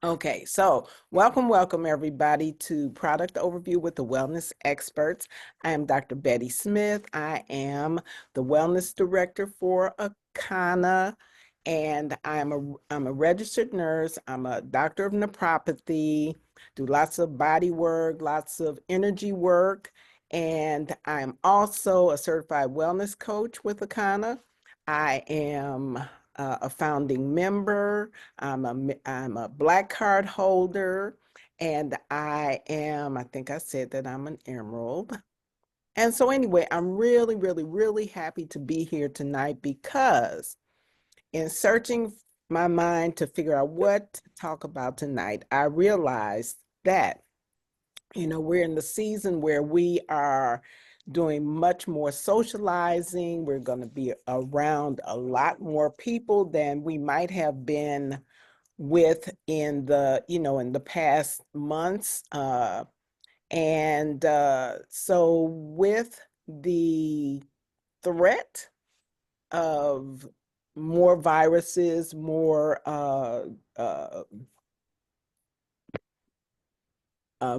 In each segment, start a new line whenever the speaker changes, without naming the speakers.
Okay, so welcome everybody to Product Overview with the Wellness Experts. I am Dr. Betty Smith. I am the Wellness Director for Akana, and I'm a registered nurse. I'm a doctor of naturopathy, do lots of body work, lots of energy work, and I'm also a certified wellness coach with Akana. I am a founding member. I'm a Black card holder, and I think I said that I'm an Emerald. And so anyway, I'm really happy to be here tonight because in searching my mind to figure out what to talk about tonight, I realized that, we're in the season where we are doing much more socializing. We're going to be around a lot more people than we might have been with in the past months. So with the threat of more viruses, more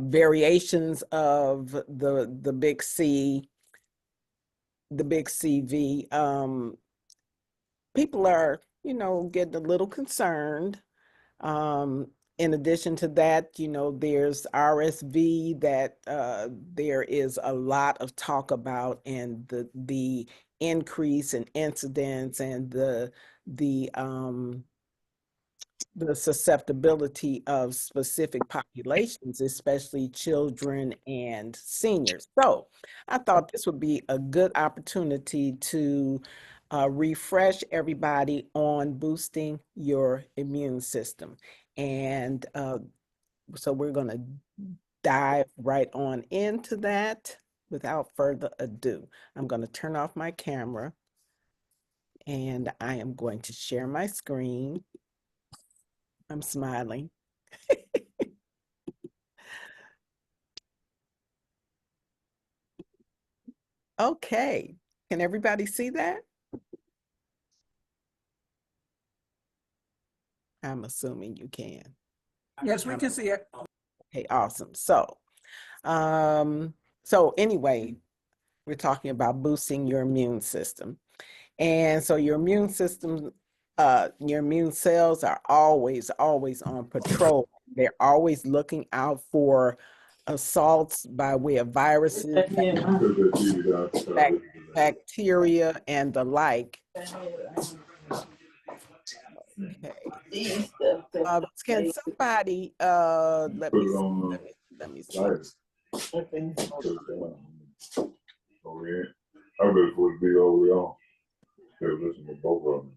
variations of the big C, the big CV, people are, getting a little concerned. In addition to that, there's RSV that there is a lot of talk about, and the increase in incidence and the susceptibility of specific populations, especially children and seniors. So I thought this would be a good opportunity to refresh everybody on boosting your immune system. And so we're going to dive right on into that without further ado. I'm going to turn off my camera and I am going to share my screen. I'm smiling. Okay, can everybody see that? I'm assuming you can.
Yes, we can see it.
Okay, awesome. So anyway, we're talking about boosting your immune system. And so your immune system, your immune cells are always on patrol. They're always looking out for assaults by way of viruses, bacteria, and the like. Okay. Can somebody let me see.
I better put the video over on. Listen to both of them.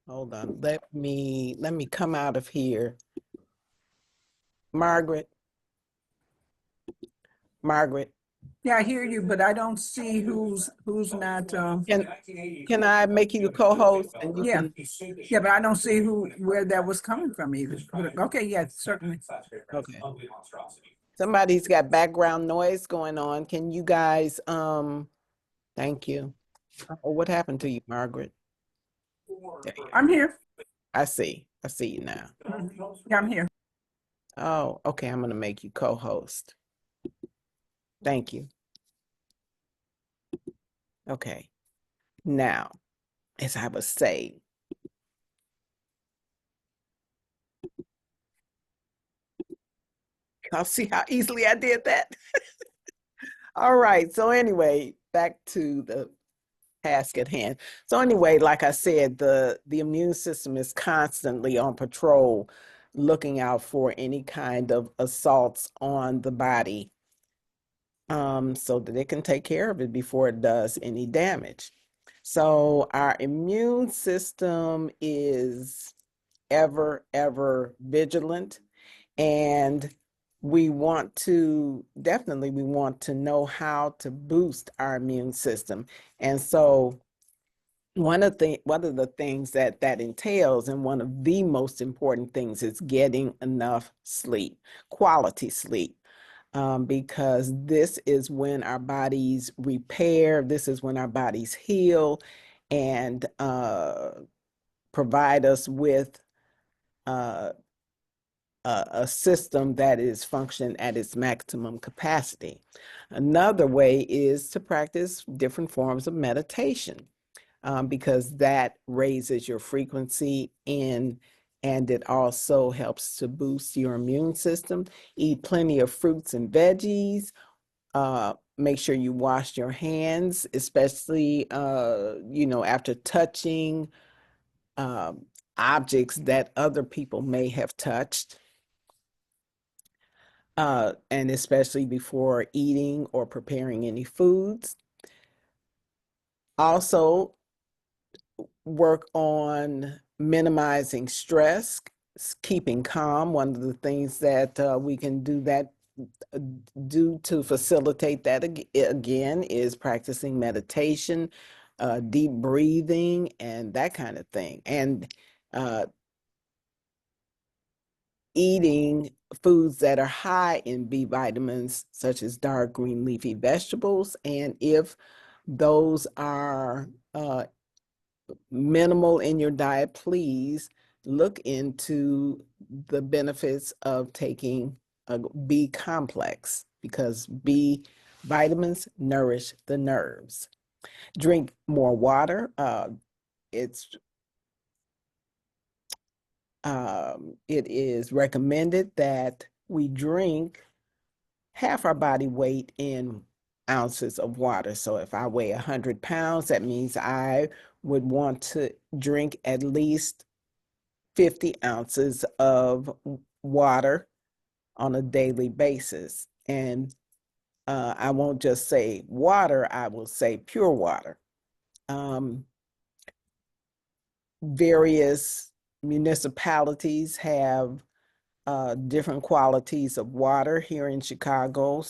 Hold on. Let me come out of here. Margaret.
Yeah, I hear you, but I don't see who's not.
Can I make you the co-host? And you
Yeah,
can...
yeah, but I don't see where that was coming from either. Okay, yeah, certainly.
Okay. Somebody's got background noise going on. Can you guys, thank you. Oh, what happened to you, Margaret?
I'm here.
I see you now.
Yeah, I'm here.
Oh, okay, I'm gonna make you co-host. Thank you. Okay, now, as I was saying, I'll see how easily I did that. All right, so anyway, back to the task at hand. So anyway, like I said, the immune system is constantly on patrol, looking out for any kind of assaults on the body, so that it can take care of it before it does any damage. So our immune system is ever vigilant, and we want to know how to boost our immune system. And so one of the things that entails, and one of the most important things, is getting enough sleep, quality sleep. Because this is when our bodies repair, this is when our bodies heal, and provide us with uh, a system that is functioning at its maximum capacity. Another way is to practice different forms of meditation, because that raises your frequency and it also helps to boost your immune system. Eat plenty of fruits and veggies. Make sure you wash your hands, especially after touching objects that other people may have touched. And especially before eating or preparing any foods. Also, work on minimizing stress, keeping calm. One of the things that we can do to facilitate that again is practicing meditation, deep breathing, and that kind of thing. And eating foods that are high in B vitamins, such as dark green leafy vegetables. And if those are minimal in your diet, please look into the benefits of taking a B complex, because B vitamins nourish the nerves. Drink more water. It is recommended that we drink half our body weight in ounces of water. So if I weigh 100 pounds, that means I would want to drink at least 50 ounces of water on a daily basis. And I won't just say water, I will say pure water. Various municipalities have different qualities of water. Here in Chicago,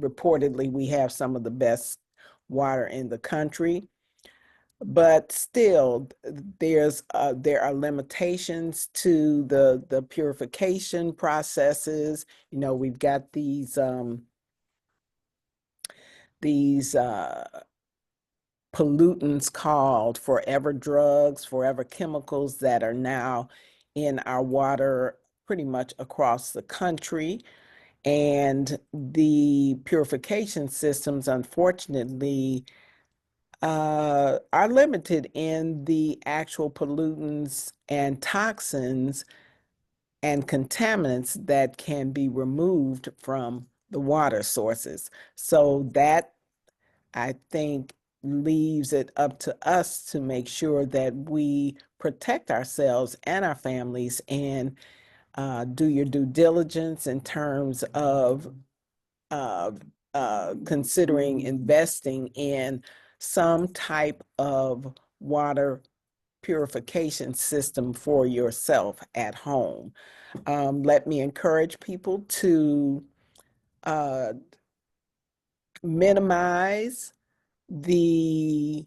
reportedly, we have some of the best water in the country. But still, there are limitations to the purification processes. We've got these pollutants called forever drugs, forever chemicals that are now in our water pretty much across the country. And the purification systems, unfortunately, are limited in the actual pollutants and toxins and contaminants that can be removed from the water sources. So that, I think, leaves it up to us to make sure that we protect ourselves and our families, and do your due diligence in terms of considering investing in some type of water purification system for yourself at home. Let me encourage people to minimize the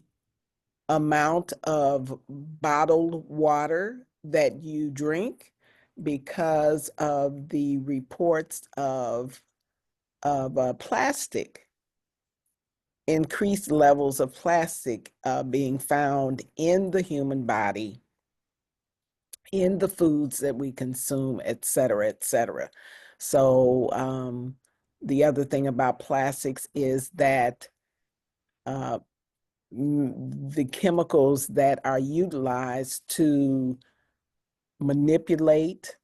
amount of bottled water that you drink, because of the reports of plastic, increased levels of plastic being found in the human body, in the foods that we consume, et cetera, et cetera. So the other thing about plastics is that the chemicals that are utilized to manipulate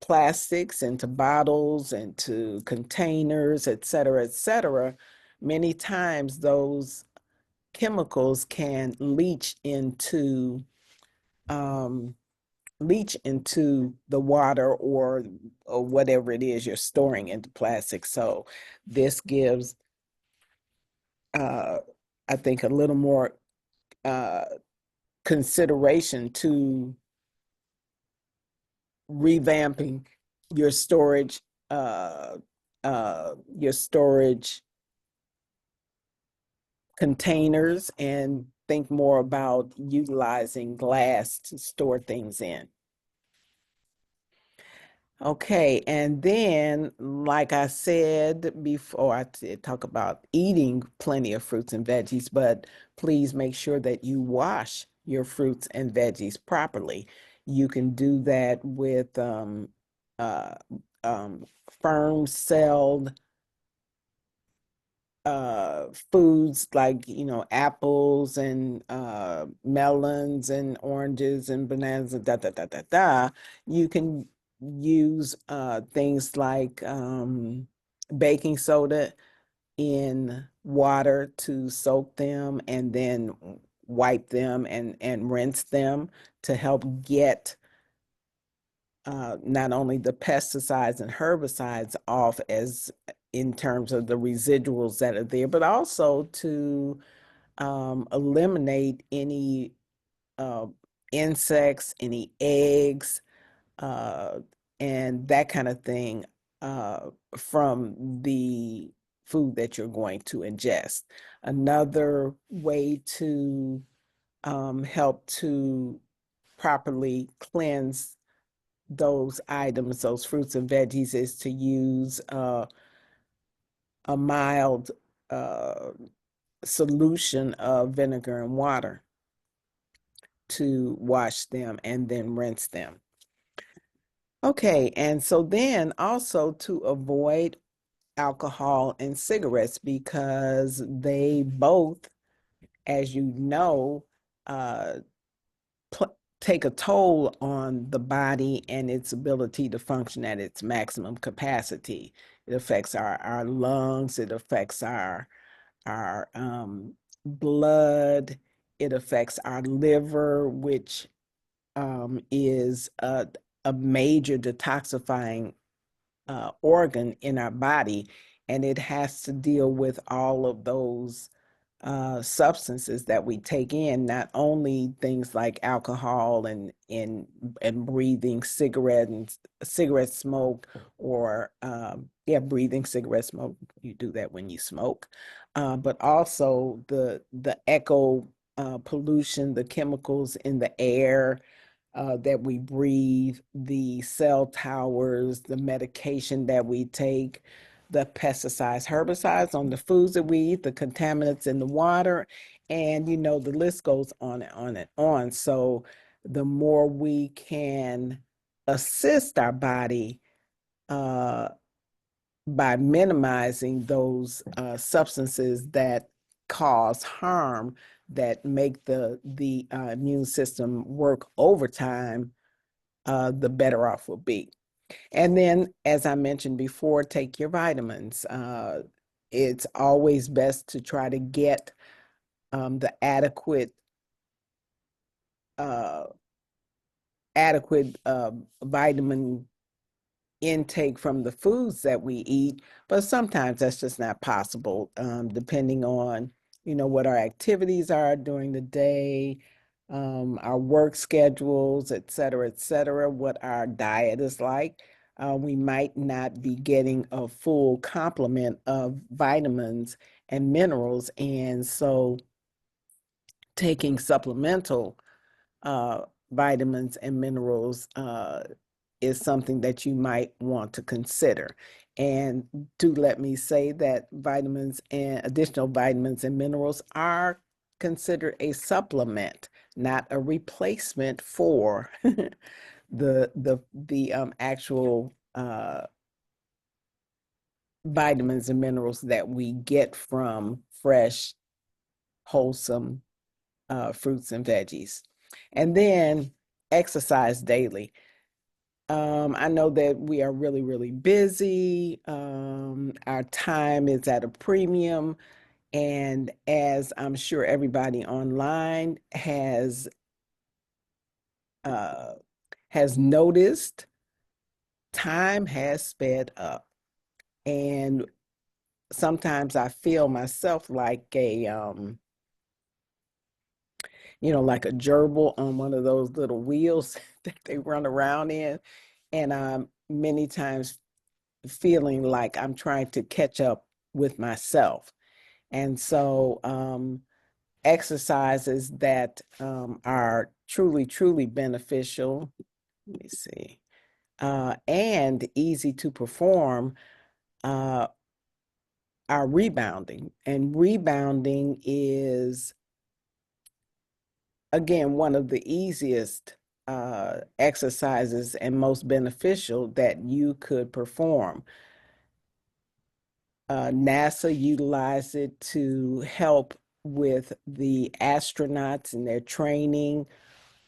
plastics into bottles, into containers, et cetera, many times those chemicals can leach into the water or whatever it is you're storing into plastic. So this gives, I think, a little more consideration to revamping your storage containers, and think more about utilizing glass to store things in. Okay, and then, like I said before, I did talk about eating plenty of fruits and veggies, but please make sure that you wash your fruits and veggies properly. You can do that with uh, firm-celled foods like, apples and melons and oranges and bananas and da da da da da. You can use things like baking soda in water to soak them and then wipe them and rinse them to help get not only the pesticides and herbicides off as in terms of the residuals that are there, but also to eliminate any uh, insects, any eggs, uh, and that kind of thing from the food that you're going to ingest. Another way to help to properly cleanse those items, those fruits and veggies, is to use a mild solution of vinegar and water to wash them and then rinse them. Okay, and so then also to avoid alcohol and cigarettes because they both, as you know, uh, take a toll on the body and its ability to function at its maximum capacity. It affects our lungs, it affects our blood, it affects our liver, which is a major detoxifying organ in our body, and it has to deal with all of those substances that we take in, not only things like alcohol and breathing cigarette smoke, or breathing cigarette smoke. You do that when you smoke, but also the echo pollution, the chemicals in the air that we breathe, the cell towers, the medication that we take, the pesticides, herbicides on the foods that we eat, the contaminants in the water, and the list goes on and on and on. So the more we can assist our body by minimizing those substances that cause harm, that make the immune system work overtime, the better off we'll be. And then, as I mentioned before, take your vitamins. It's always best to try to get the adequate vitamin intake from the foods that we eat, but sometimes that's just not possible, depending on, what our activities are during the day, our work schedules, et cetera, what our diet is like. We might not be getting a full complement of vitamins and minerals, and so taking supplemental vitamins and minerals is something that you might want to consider. And do let me say that vitamins and additional vitamins and minerals are considered a supplement, not a replacement for the actual vitamins and minerals that we get from fresh, wholesome fruits and veggies. And then exercise daily. I know that we are really, really busy. Our time is at a premium. And as I'm sure everybody online has noticed, time has sped up. And sometimes I feel myself like like a gerbil on one of those little wheels that they run around in. And I'm many times feeling like I'm trying to catch up with myself. And so exercises that are truly, truly beneficial, let me see, and easy to perform are rebounding. And rebounding is again, one of the easiest exercises and most beneficial that you could perform. NASA utilized it to help with the astronauts and their training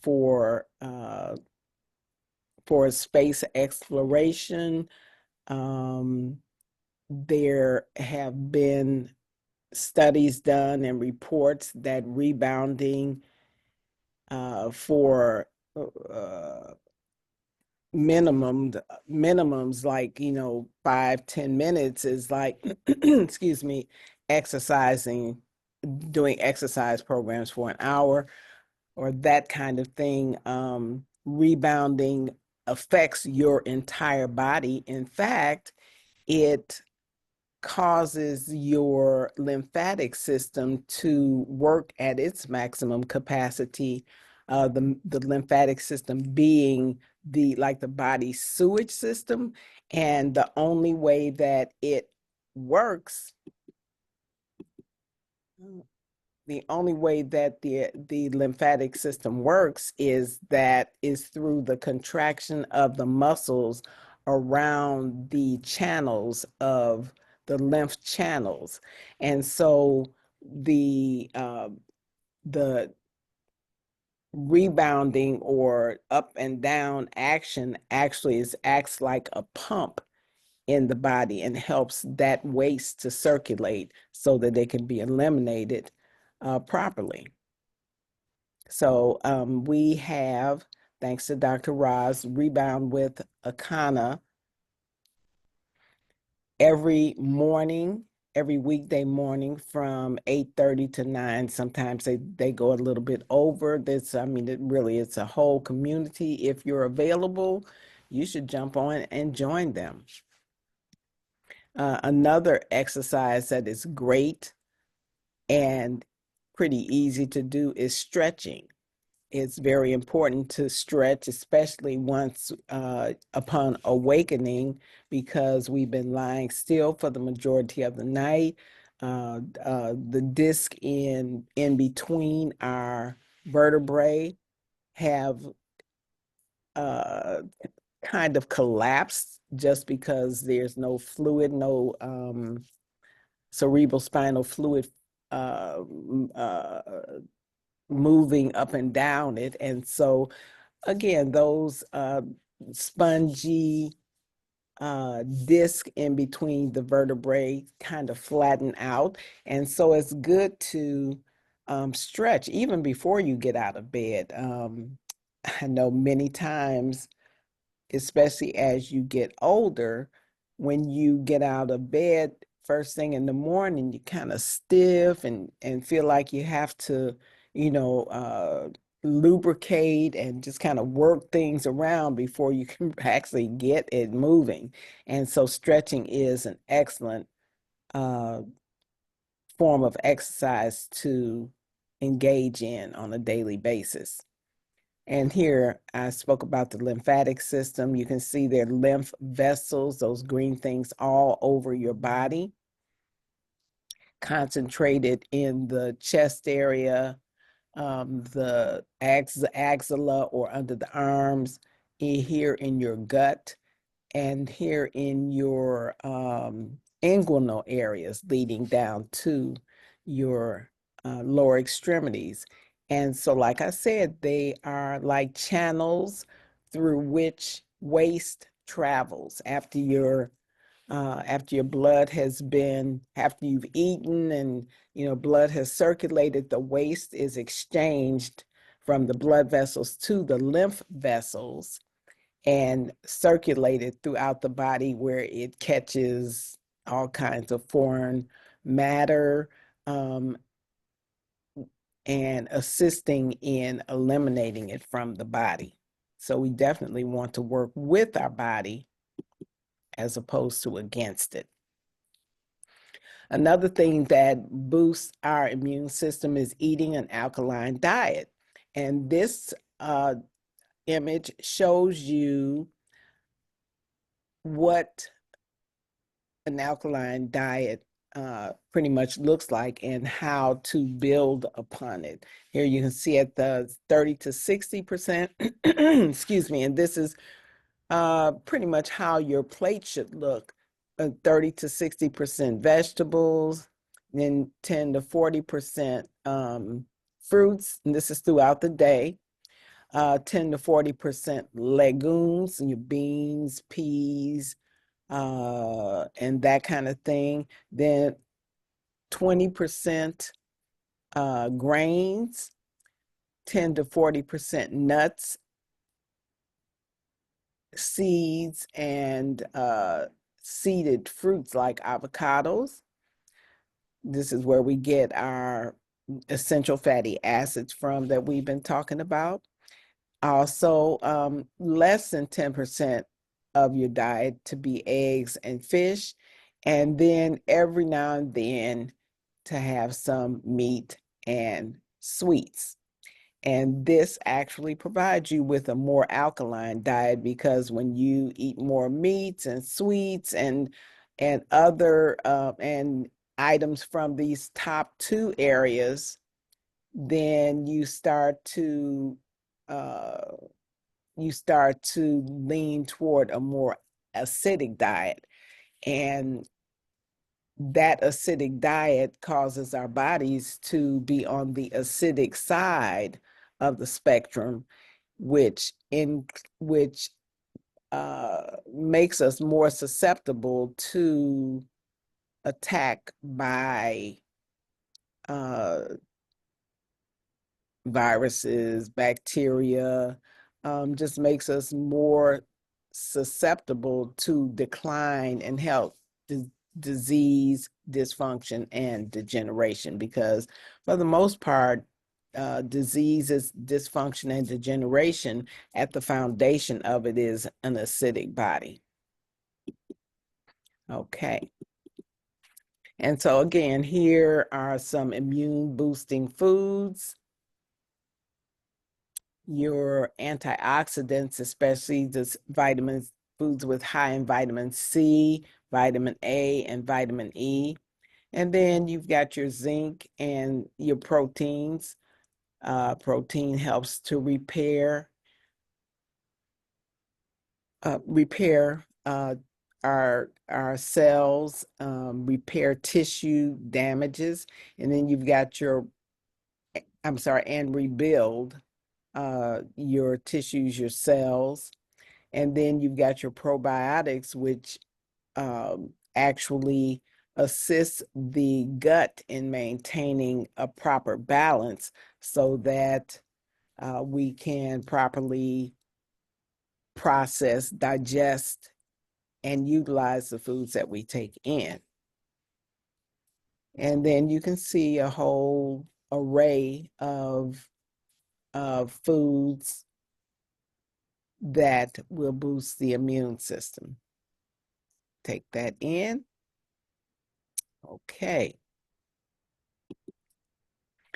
for space exploration. There have been studies done and reports that rebounding for minimums like 5-10 minutes is like excuse me, doing exercise programs for an hour or that kind of thing. Rebounding affects your entire body. In fact, it causes your lymphatic system to work at its maximum capacity. The lymphatic system being the body's sewage system, and the only way that it works, the only way that the lymphatic system works is through the contraction of the muscles around the channels of the lymph channels. And so the rebounding or up and down action actually acts like a pump in the body and helps that waste to circulate so that they can be eliminated properly. So we have, thanks to Dr. Roz, Rebound with Akana every morning, every weekday morning from 8:30 to 9. Sometimes they go a little bit over this. I mean, it's a whole community. If you're available, you should jump on and join them. Another exercise that is great and pretty easy to do is stretching. It's very important to stretch, especially once upon awakening, because we've been lying still for the majority of the night. The disc in between our vertebrae have kind of collapsed just because there's no fluid, no cerebral spinal fluid moving up and down it. And so again, those spongy disc in between the vertebrae kind of flatten out. And so it's good to stretch even before you get out of bed. I know many times, especially as you get older, when you get out of bed first thing in the morning, you kind of stiff and feel like you have to, lubricate and just kind of work things around before you can actually get it moving. And so stretching is an excellent form of exercise to engage in on a daily basis. And here I spoke about the lymphatic system. You can see their lymph vessels, those green things all over your body, concentrated in the chest area, the axilla or under the arms, here in your gut, and here in your inguinal areas leading down to your lower extremities. And so, like I said, they are like channels through which waste travels after your blood has been, after you've eaten and blood has circulated, the waste is exchanged from the blood vessels to the lymph vessels and circulated throughout the body, where it catches all kinds of foreign matter and assisting in eliminating it from the body. So we definitely want to work with our body as opposed to against it. Another thing that boosts our immune system is eating an alkaline diet. And this image shows you what an alkaline diet pretty much looks like and how to build upon it. Here you can see at the 30 to 60%, excuse me, and this is pretty much how your plate should look. 30 to 60% vegetables, then 10 to 40% fruits, and this is throughout the day. 10 to 40% legumes, your beans, peas, and that kind of thing. Then 20% grains, 10 to 40% nuts, seeds, and seeded fruits like avocados. This is where we get our essential fatty acids from that we've been talking about. Also, less than 10% of your diet to be eggs and fish, and then every now and then to have some meat and sweets. And this actually provides you with a more alkaline diet, because when you eat more meats and sweets and other and items from these top two areas, then you start to lean toward a more acidic diet. And that acidic diet causes our bodies to be on the acidic side of the spectrum, which makes us more susceptible to attack by viruses, bacteria, just makes us more susceptible to decline in health, disease, dysfunction, and degeneration, because for the most part, diseases, dysfunction, and degeneration, at the foundation of it is an acidic body. Okay. And so again, here are some immune boosting foods. Your antioxidants, especially the vitamins, foods with high in vitamin C, vitamin A, and vitamin E. And then you've got your zinc and your proteins. Protein helps to repair our cells, repair tissue damages. And then you've got and rebuild your tissues, your cells. And then you've got your probiotics, which actually assists the gut in maintaining a proper balance so that we can properly process, digest, and utilize the foods that we take in. And then you can see a whole array of foods that will boost the immune system. Take that in. Okay.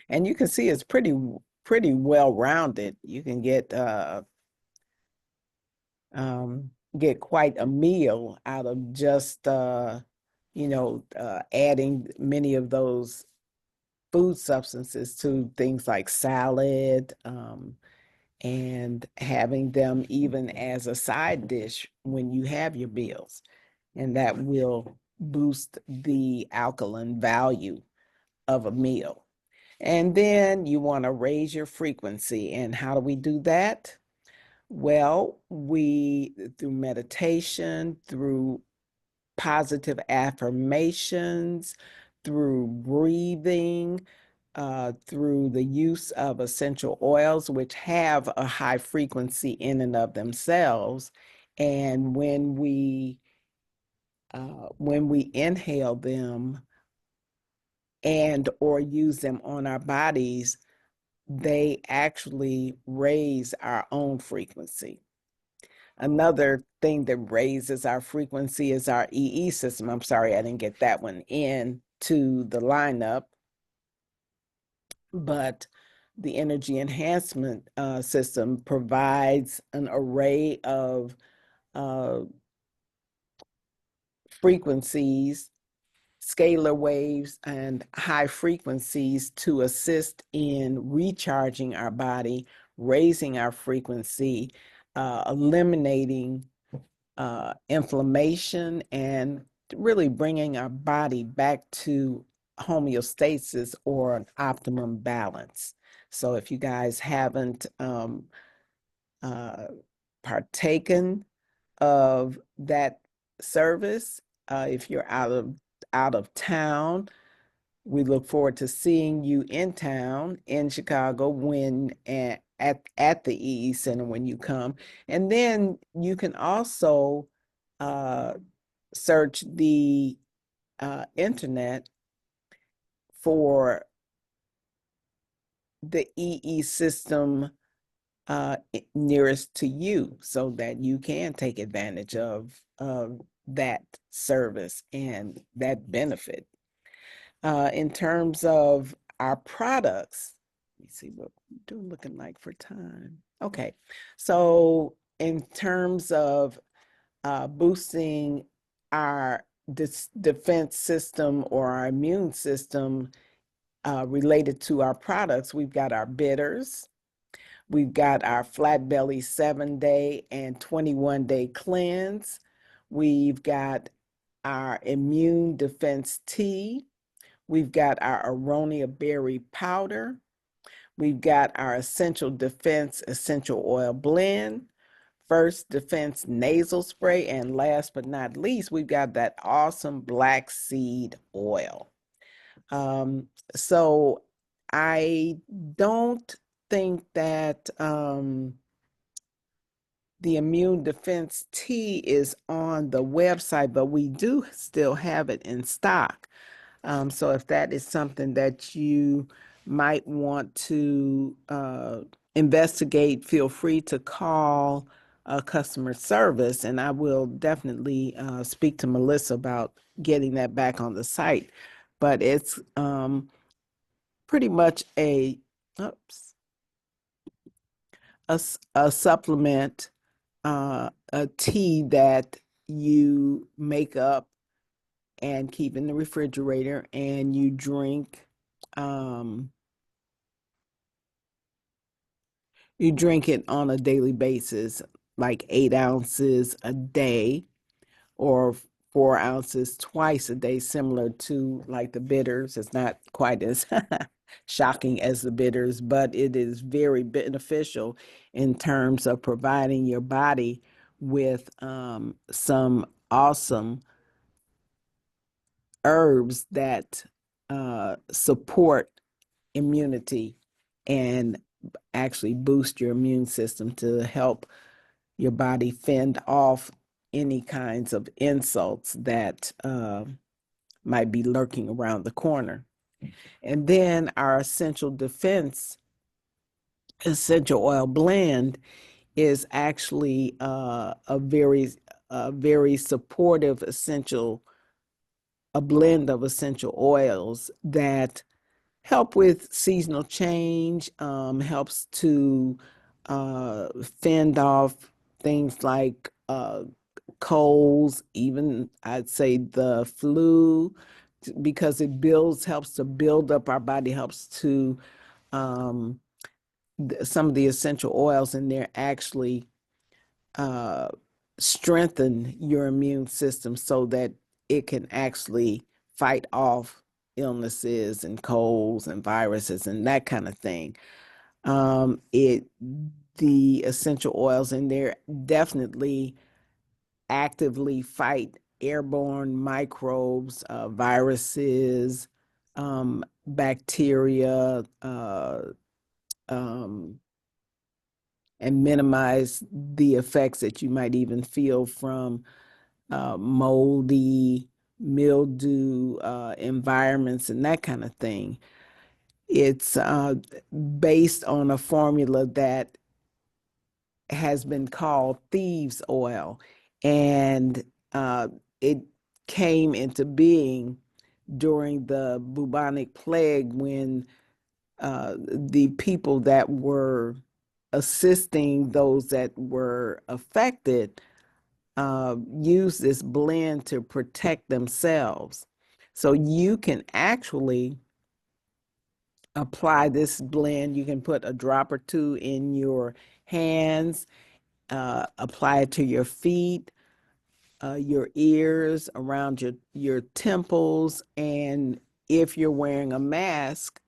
And you can see it's pretty well-rounded. You can get quite a meal out of just adding many of those food substances to things like salad, and having them even as a side dish when you have your meals. And that will boost the alkaline value of a meal. And then you want to raise your frequency. And how do we do that? Well, through meditation, through positive affirmations, through breathing, through the use of essential oils, which have a high frequency in and of themselves. And when we inhale them and or use them on our bodies, they actually raise our own frequency. Another thing that raises our frequency is our EE system. I'm sorry, I didn't get that one into the lineup, but the energy enhancement system provides an array of frequencies, scalar waves and high frequencies to assist in recharging our body, raising our frequency, eliminating inflammation, and really bringing our body back to homeostasis or an optimum balance. So if you guys haven't partaken of that service, if you're out of town, we look forward to seeing you in town in Chicago when at the EE Center when you come. And then you can also search the internet for the EE system nearest to you so that you can take advantage of that service and that benefit. In terms of our products, let me see what we're looking like for time. Okay, so in terms of boosting our defense system or our immune system related to our products, we've got our bitters, we've got our flat belly 7-day and 21-day cleanse, we've got our immune defense tea, we've got our aronia berry powder, we've got our essential defense essential oil blend, first defense nasal spray, and last but not least, we've got that awesome black seed oil. So I don't think that the immune defense tea is on the website, but we do still have it in stock. So if that is something that you might want to investigate, feel free to call customer service, and I will definitely speak to Melissa about getting that back on the site. But it's pretty much a supplement, a tea that you make up and keep in the refrigerator, and you drink it on a daily basis, like 8 ounces a day or 4 ounces twice a day, similar to like the bitters. It's not quite as shocking as the bitters, but it is very beneficial in terms of providing your body with some awesome herbs that support immunity and actually boost your immune system to help your body fend off any kinds of insults that might be lurking around the corner. And then our essential defense essential oil blend is actually a very supportive a blend of essential oils that help with seasonal change, helps to fend off things like colds, even I'd say the flu, because it helps to build up our body, helps to some of the essential oils in there actually strengthen your immune system so that it can actually fight off illnesses and colds and viruses and that kind of thing. The essential oils in there definitely actively fight airborne microbes, viruses, bacteria, and minimize the effects that you might even feel from moldy, mildew environments and that kind of thing. It's based on a formula that has been called thieves' oil, and it came into being during the bubonic plague when the people that were assisting those that were affected used this blend to protect themselves. So you can actually apply this blend. You can put a drop or two in your hands, apply it to your feet, your ears, around your temples, and if you're wearing a mask,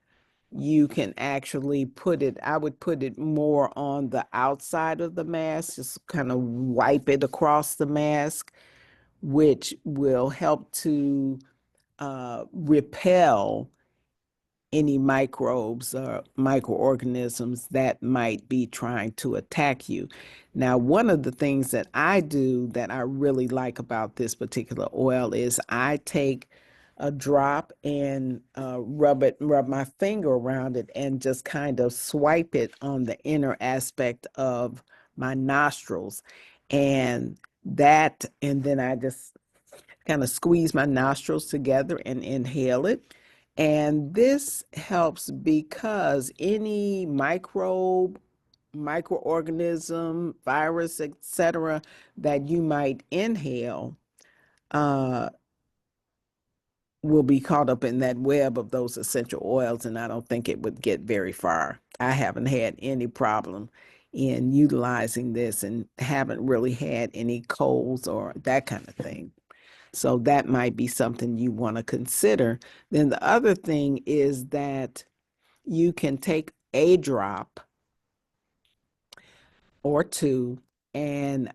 you can actually put it, I would put it more on the outside of the mask, just kind of wipe it across the mask, which will help to repel any microbes or microorganisms that might be trying to attack you. Now, one of the things that I do that I really like about this particular oil is I take a drop and rub my finger around it and just kind of swipe it on the inner aspect of my nostrils. And then I just kind of squeeze my nostrils together and inhale it. And this helps because any microbe, microorganism, virus, etc., that you might inhale will be caught up in that web of those essential oils, and I don't think it would get very far. I haven't had any problem in utilizing this and haven't really had any colds or that kind of thing. So that might be something you want to consider. Then the other thing is that you can take a drop or two and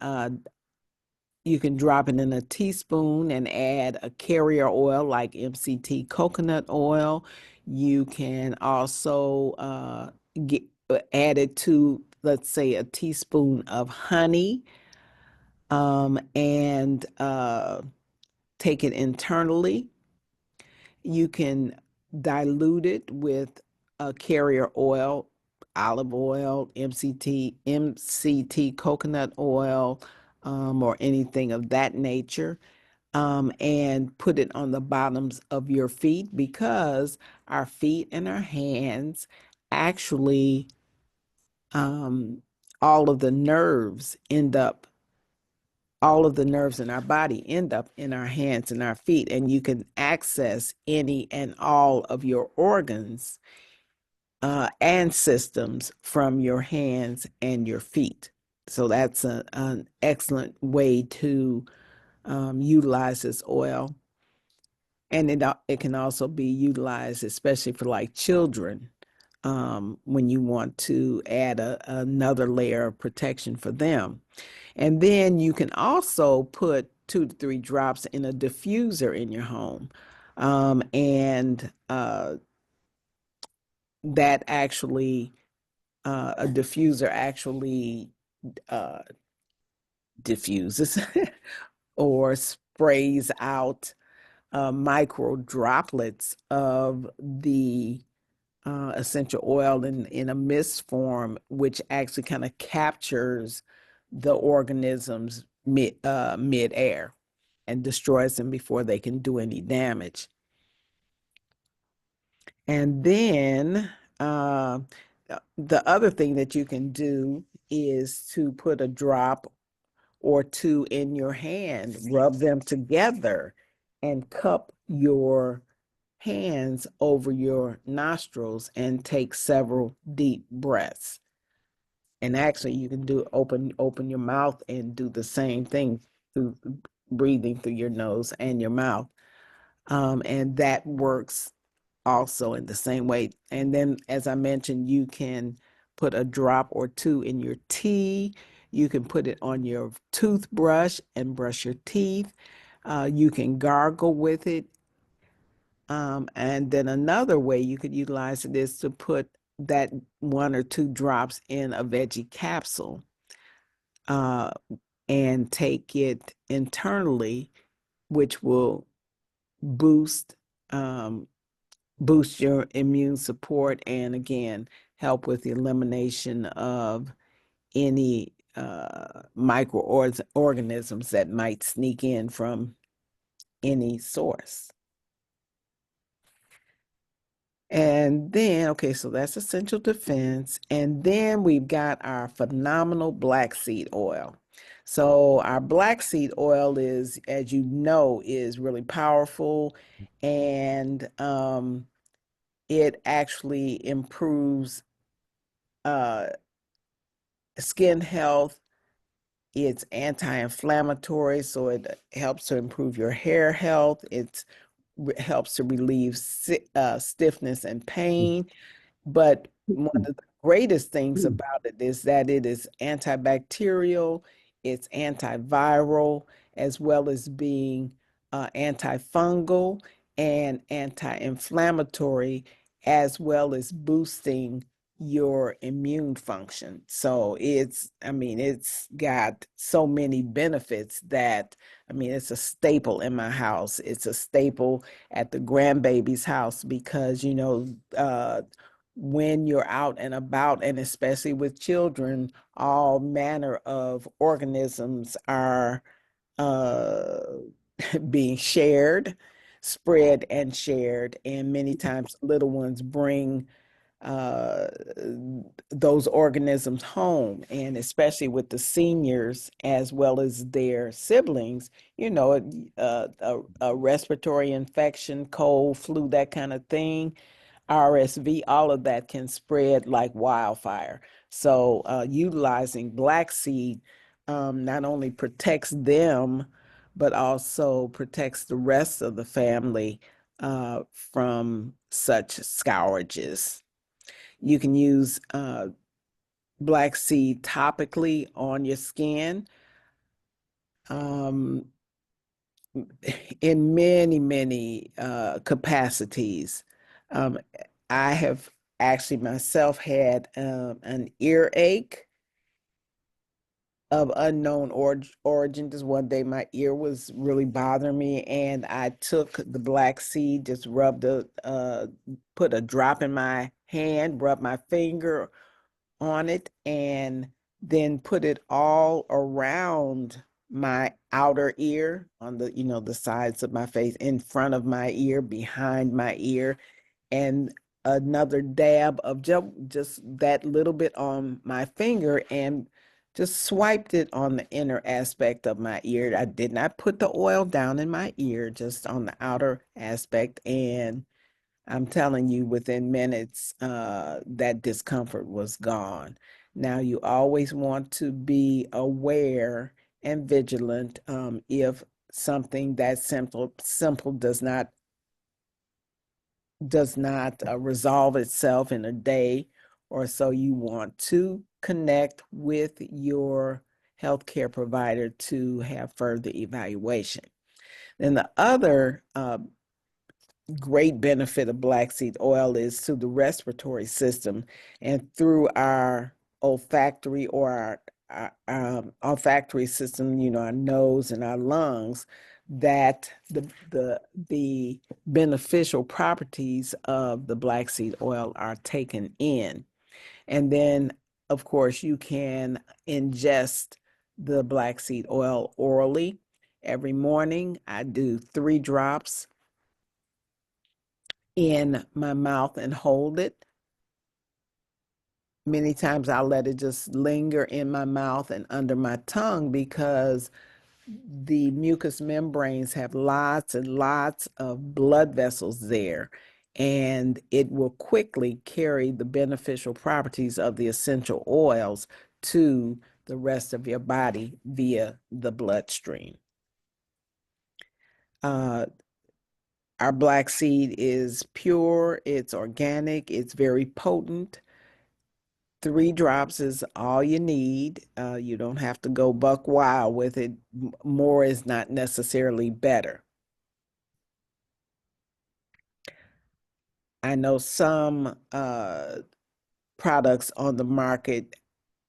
you can drop it in a teaspoon and add a carrier oil like MCT coconut oil. You can also add it to, let's say, a teaspoon of honey, and take it internally. You can dilute it with a carrier oil, olive oil, MCT coconut oil, or anything of that nature, and put it on the bottoms of your feet, because our feet and our hands actually, all of the nerves end up all of the nerves in our body end up in our hands and our feet, and you can access any and all of your organs and systems from your hands and your feet. So that's an excellent way to utilize this oil. And it can also be utilized, especially for like children, when you want to add another layer of protection for them. And then you can also put 2 to 3 drops in a diffuser in your home. And that actually, a diffuser actually diffuses or sprays out micro droplets of the essential oil in a mist form, which actually kind of captures the organisms mid-air and destroys them before they can do any damage. And then the other thing that you can do is to put a drop or two in your hand, rub them together, and cup your hands over your nostrils and take several deep breaths. And actually, you can do open your mouth and do the same thing through breathing through your nose and your mouth, and that works also in the same way. And then, as I mentioned, you can put a drop or two in your tea. You can put it on your toothbrush and brush your teeth. You can gargle with it. And then another way you could utilize it is to put that 1 or 2 drops in a veggie capsule, and take it internally, which will boost your immune support, and again help with the elimination of any microorganisms that might sneak in from any source. And then, okay, so that's essential defense. And then we've got our phenomenal black seed oil. So our black seed oil is, as you know, is really powerful, and it actually improves uh, skin health. It's anti-inflammatory, so it helps to improve your hair health. It helps to relieve stiffness and pain. But one of the greatest things about it is that it is antibacterial, it's antiviral, as well as being antifungal and anti-inflammatory, as well as boosting your immune function. So I mean, it's got so many benefits that, I mean, it's a staple in my house. It's a staple at the grandbaby's house because, when you're out and about, and especially with children, all manner of organisms are uh, being shared, spread and shared, and many times little ones bring uh, those organisms home, and especially with the seniors as well as their siblings, a respiratory infection, cold, flu, that kind of thing, RSV, all of that can spread like wildfire. So utilizing black seed not only protects them, but also protects the rest of the family from such scourges. You can use black seed topically on your skin. Um, in many, many capacities. Um, I have actually myself had an earache of unknown origin. Just one day, my ear was really bothering me, and I took the black seed, just put a drop in my hand, rubbed my finger on it, and then put it all around my outer ear, on the sides of my face, in front of my ear, behind my ear, and another dab of just that little bit on my finger, and just swiped it on the inner aspect of my ear. I did not put the oil down in my ear, just on the outer aspect, and I'm telling you, within minutes, that discomfort was gone. Now, you always want to be aware and vigilant if something that simple does not resolve itself in a day or so. You want to connect with your healthcare provider to have further evaluation. Then the other great benefit of black seed oil is to the respiratory system, and through our olfactory or our olfactory system, our nose and our lungs, that the beneficial properties of the black seed oil are taken in. And then, of course, you can ingest the black seed oil orally. Every morning, I do 3 drops in my mouth and hold it. Many times I'll let it just linger in my mouth and under my tongue, because the mucous membranes have lots and lots of blood vessels there, and it will quickly carry the beneficial properties of the essential oils to the rest of your body via the bloodstream. Our black seed is pure, it's organic, it's very potent. 3 drops is all you need. You don't have to go buck wild with it. More is not necessarily better. I know some products on the market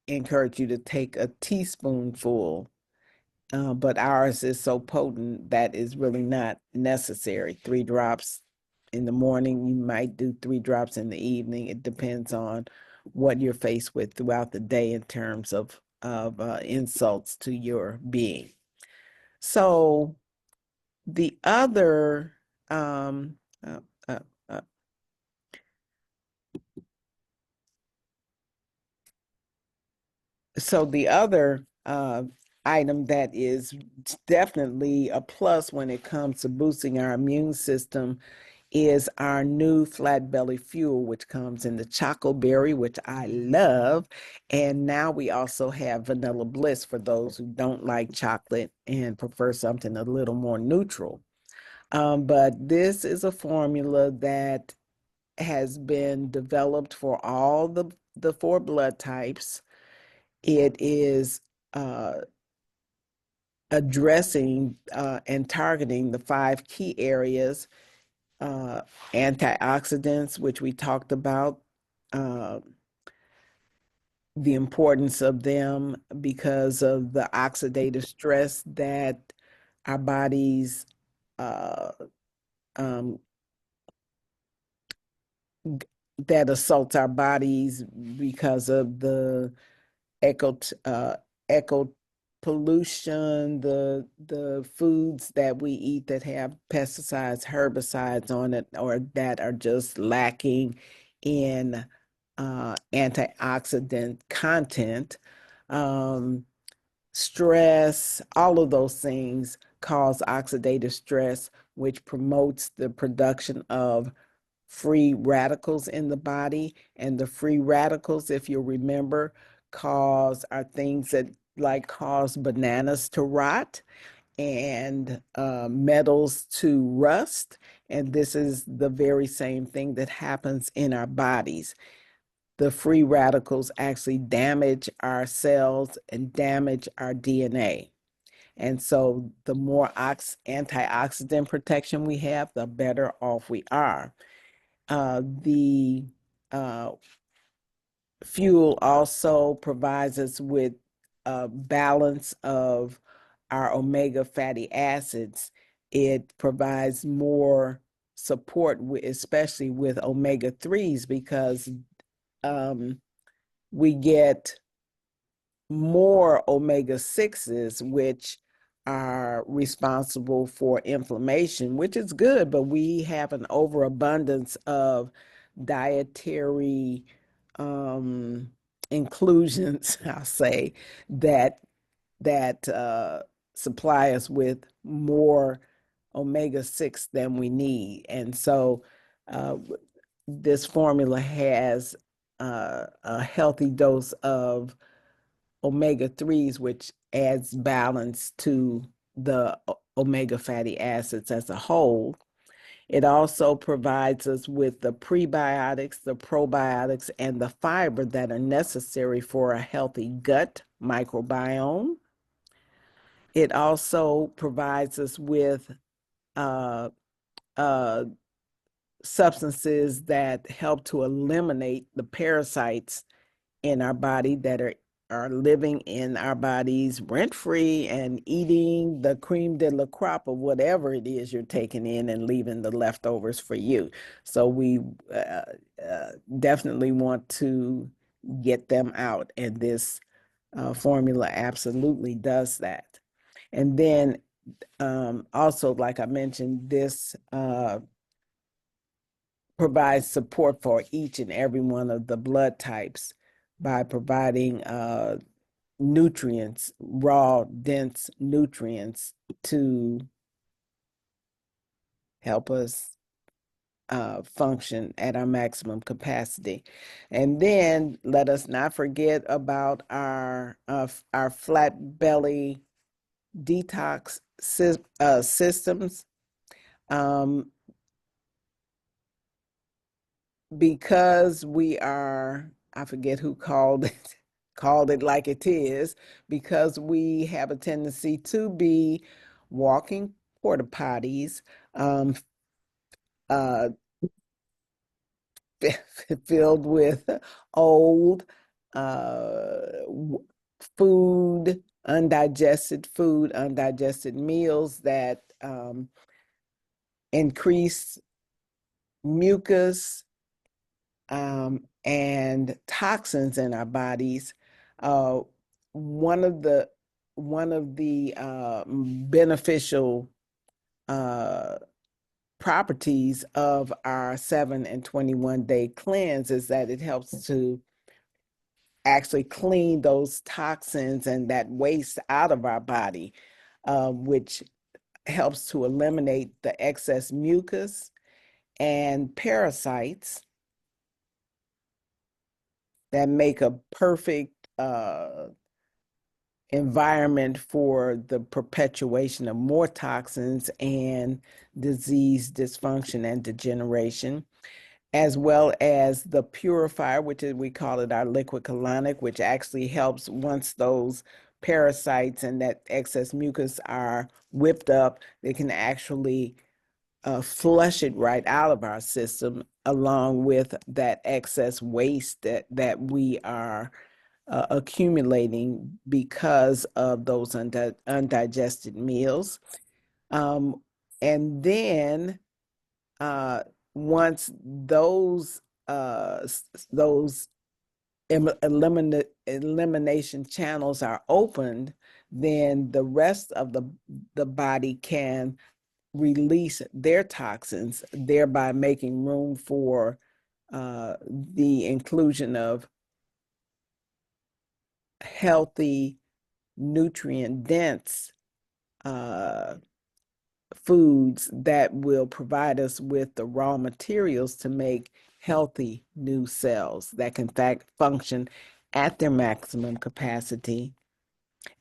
encourage you to take a teaspoonful, but ours is so potent that is really not necessary. 3 drops in the morning, you might do 3 drops in the evening. It depends on what you're faced with throughout the day in terms of insults to your being. So the other um, uh, uh, uh, so the other item that is definitely a plus when it comes to boosting our immune system is our new flat belly fuel, which comes in the Choco Berry, which I love. And now we also have Vanilla Bliss for those who don't like chocolate and prefer something a little more neutral. But this is a formula that has been developed for all the four blood types. It is addressing and targeting the 5 key areas, antioxidants, which we talked about, uh, the importance of them because of the oxidative stress that our bodies uh, um, that assaults our bodies because of the eco pollution, the foods that we eat that have pesticides, herbicides on it, or that are just lacking in antioxidant content. Stress, all of those things cause oxidative stress, which promotes the production of free radicals in the body. And the free radicals, if you remember, are things that like cause bananas to rot and metals to rust. And this is the very same thing that happens in our bodies. The free radicals actually damage our cells and damage our DNA. And so the more antioxidant protection we have, the better off we are. The fuel also provides us with a balance of our omega fatty acids. It provides more support, especially with omega 3s, because we get more omega 6s, which are responsible for inflammation, which is good, but we have an overabundance of dietary inclusions, I'll say, that supply us with more omega 6 than we need. And so this formula has a healthy dose of omega 3s, which adds balance to the omega fatty acids as a whole. It also provides us with the prebiotics, the probiotics, and the fiber that are necessary for a healthy gut microbiome. It also provides us with uh, uh, substances that help to eliminate the parasites in our body that are living in our bodies rent-free and eating the cream de la crop of whatever it is you're taking in and leaving the leftovers for you. So we definitely want to get them out, and this formula absolutely does that. And then also, like I mentioned, this provides support for each and every one of the blood types by providing nutrients, raw, dense nutrients to help us function at our maximum capacity. And then let us not forget about our flat belly detox systems. Because we are, I forget who called it like it is, because we have a tendency to be walking porta potties, uh, filled with old food, undigested meals that increase mucus and toxins in our bodies. One of the beneficial properties of our 7 and 21 day cleanse is that it helps to actually clean those toxins and that waste out of our body, which helps to eliminate the excess mucus and parasites that make a perfect environment for the perpetuation of more toxins and disease, dysfunction, and degeneration, as well as the purifier, which is, we call it our liquid colonic, which actually helps once those parasites and that excess mucus are whipped up, they can actually flush it right out of our system, along with that excess waste that we are accumulating because of those undigested meals. And then once those elimination channels are opened, then the rest of the body can release their toxins, thereby making room for the inclusion of healthy, nutrient-dense foods that will provide us with the raw materials to make healthy new cells that can function at their maximum capacity,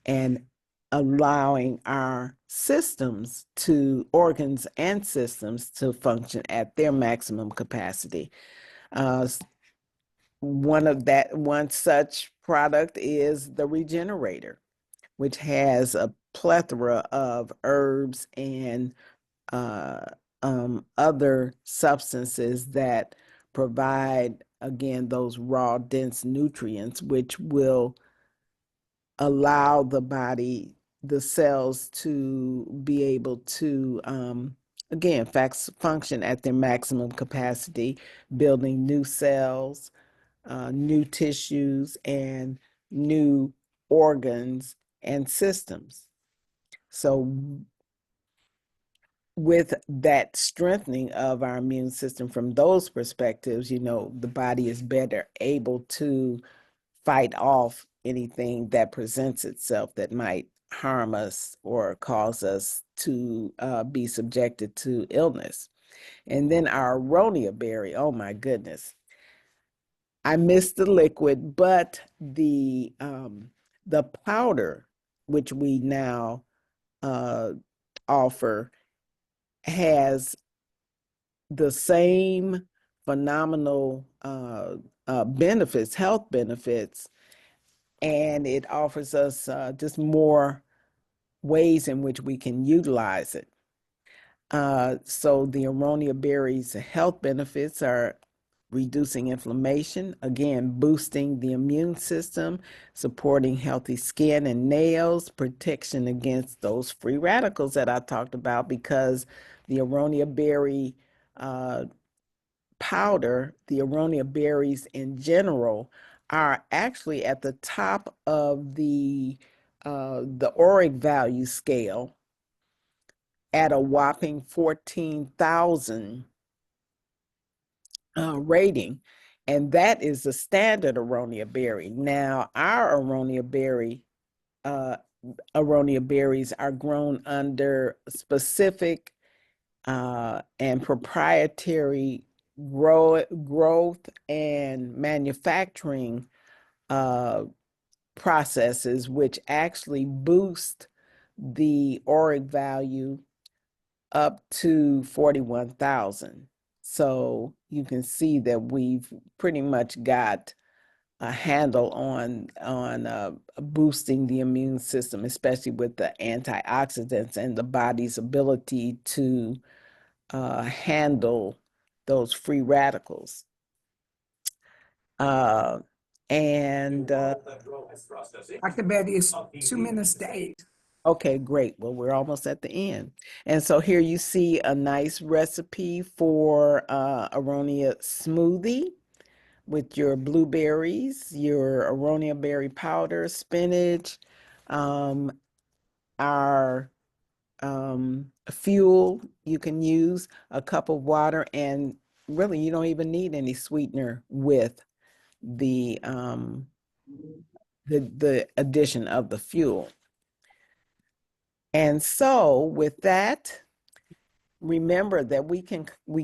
and allowing our organs and systems to function at their maximum capacity. One such product is the Regenerator, which has a plethora of herbs and other substances that provide, again, those raw, dense nutrients, which will allow the cells to be able to, again, function at their maximum capacity, building new cells, new tissues, and new organs and systems. So with that strengthening of our immune system from those perspectives, the body is better able to fight off anything that presents itself that might harm us or cause us to be subjected to illness. And then our aronia berry, oh my goodness. I missed the liquid, but the powder, which we now offer, has the same phenomenal benefits, health benefits, and it offers us just more ways in which we can utilize it. So the aronia berry's health benefits are reducing inflammation, again, boosting the immune system, supporting healthy skin and nails, protection against those free radicals that I talked about, because the aronia berry powder, the aronia berries in general, are actually at the top of the ORAC value scale at a whopping 14,000 rating, and that is the standard aronia berry. Now, our aronia berries are grown under specific and proprietary growth and manufacturing processes, which actually boost the ORAC value up to 41,000. So you can see that we've pretty much got a handle on boosting the immune system, especially with the antioxidants and the body's ability to handle those free radicals.
Dr. Betty, it's 2 minutes to 8.
Okay, great. Well, we're almost at the end. And so here you see a nice recipe for aronia smoothie with your blueberries, your aronia berry powder, spinach, our fuel you can use, a cup of water, and really you don't even need any sweetener with the the addition of the fuel. And so with that, remember that we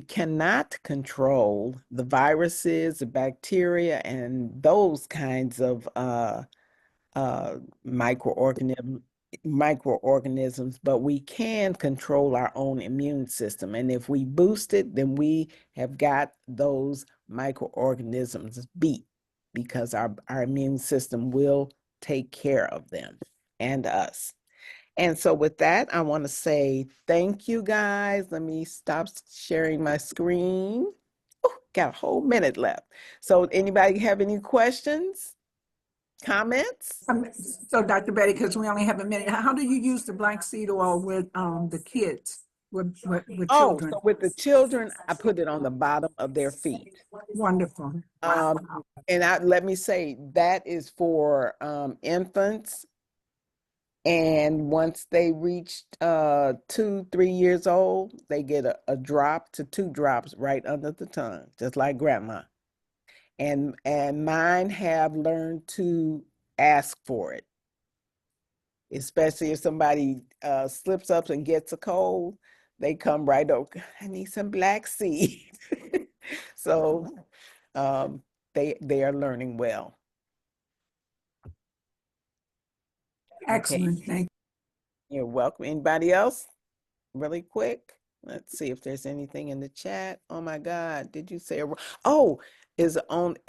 cannot control the viruses, the bacteria, and those kinds of microorganisms, but we can control our own immune system. And if we boost it, then we have got those microorganisms beat, because our immune system will take care of them and us. And so with that, I want to say thank you, guys. Let me stop sharing my screen. Oh, got a whole minute left. So anybody have any questions, comments?
So Dr. Betty, because we only have a minute, how do you use the black seed oil with the kids, with
Oh,
children?
so with the children, I put it on the bottom of their feet.
Wonderful.
And let me say, that is for infants. And once they reach 2-3 years old, they get a drop to 2 drops right under the tongue, just like grandma. And mine have learned to ask for it, especially if somebody slips up and gets a cold, they come right over. I need some black seed. So they are learning well.
Excellent. Thank
You're welcome. Anybody else? Really quick. Let's see if there's anything in the chat. Oh my God, did you say? Oh, it's only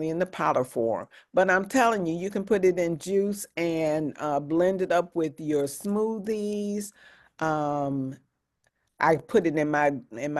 in the powder form. But I'm telling you, you can put it in juice and blend it up with your smoothies. I put it in my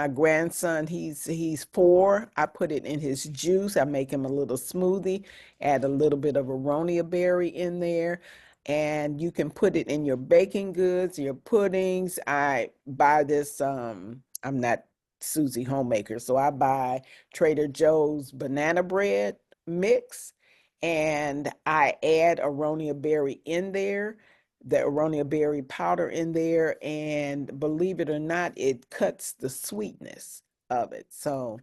grandson. He's 4. I put it in his juice. I make him a little smoothie, add a little bit of aronia berry in there, and you can put it in your baking goods, your puddings. I buy this, I'm not Susie Homemaker, so I buy Trader Joe's banana bread mix, and I add aronia berry in there, the aronia berry powder in there, and believe it or not, it cuts the sweetness of it. So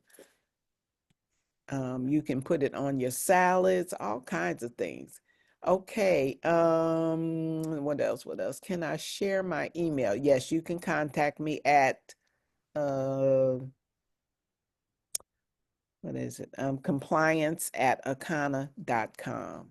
you can put it on your salads, all kinds of things. Okay, what else? Can I share my email? Yes, you can contact me at what is it? Compliance@akana.com.